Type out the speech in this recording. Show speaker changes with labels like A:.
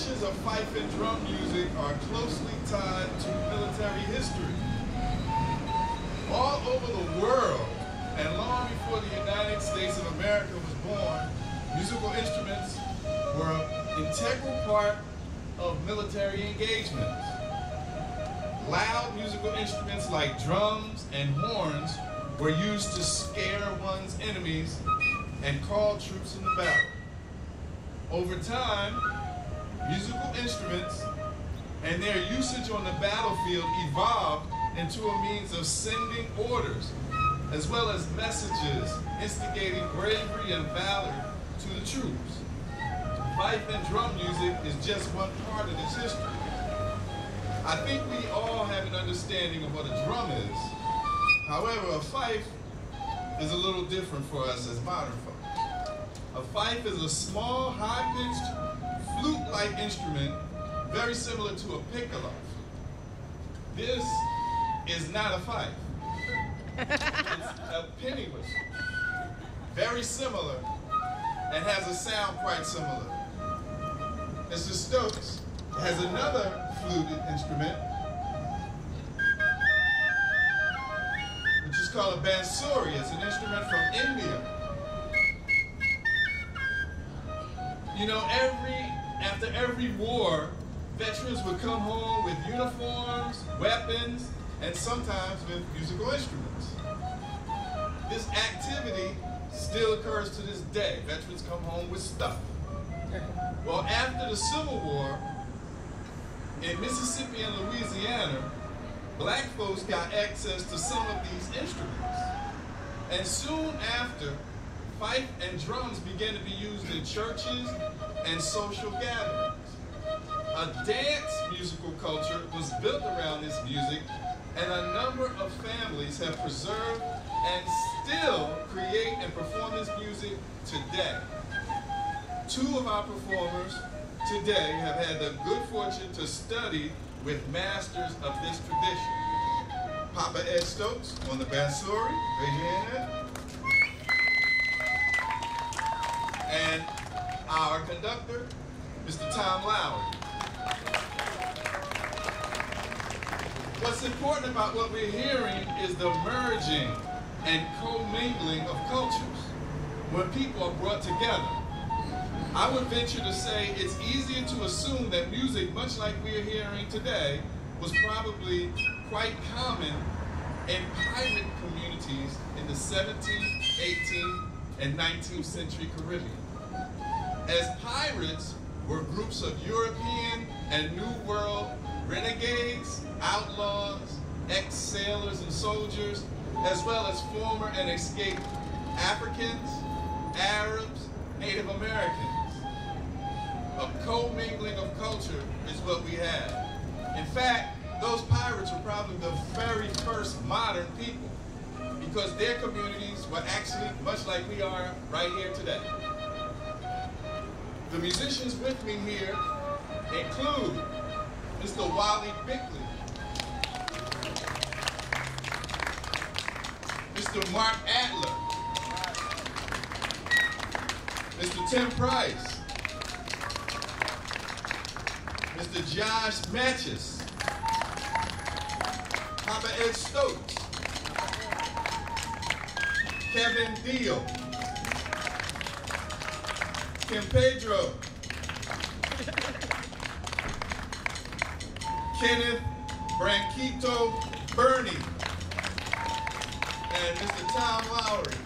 A: traditions of fife and drum music are closely tied to military history. All over the world, and long before the United States of America was born, musical instruments were an integral part of military engagements. Loud musical instruments like drums and horns were used to scare one's enemies and call troops into battle. Over time, musical instruments and their usage on the battlefield evolved into a means of sending orders, as well as messages instigating bravery and valor to the troops. Fife and drum music is just one part of this history. I think we all have an understanding of what a drum is. However, a fife is a little different for us as modern folk. A fife is a small, high-pitched, flute-like instrument, very similar to a piccolo. This is not a fife. It's a penny whistle, very similar, and has a sound quite similar. Mr. Stokes has another fluted instrument, which is called a bansuri. It's an instrument from India. You know, after every war, veterans would come home with uniforms, weapons, and sometimes with musical instruments. This activity still occurs to this day. Veterans come home with stuff. Well, after the Civil War, in Mississippi and Louisiana, black folks got access to some of these instruments. And soon after, fife and drums began to be used in churches and social gatherings. A dance musical culture was built around this music, and a number of families have preserved and still create and perform this music today. Two of our performers today have had the good fortune to study with masters of this tradition. Papa Ed Stokes on the bansuri, raise your hand. And our conductor, Mr. Tom Lowry. What's important about what we're hearing is the merging and commingling of cultures when people are brought together. I would venture to say it's easier to assume that music, much like we're hearing today, was probably quite common in pirate communities in the 17th, 18th, and 19th century Caribbean. As pirates were groups of European and New World renegades, outlaws, ex-sailors and soldiers, as well as former and escaped Africans, Arabs, Native Americans. A commingling of culture is what we have. In fact, those pirates were probably the very first modern people, because their communities were actually much like we are right here today. The musicians with me here include Mr. Wali Bickley, Mr. Marc Adler, Mr. Tim Price, Mr. Josh Machiz, Papa Ed Stokes, Kevin Diehl, Kim Pedro, Kenneth Brinquito Burney, and Mr. Tom Lowry.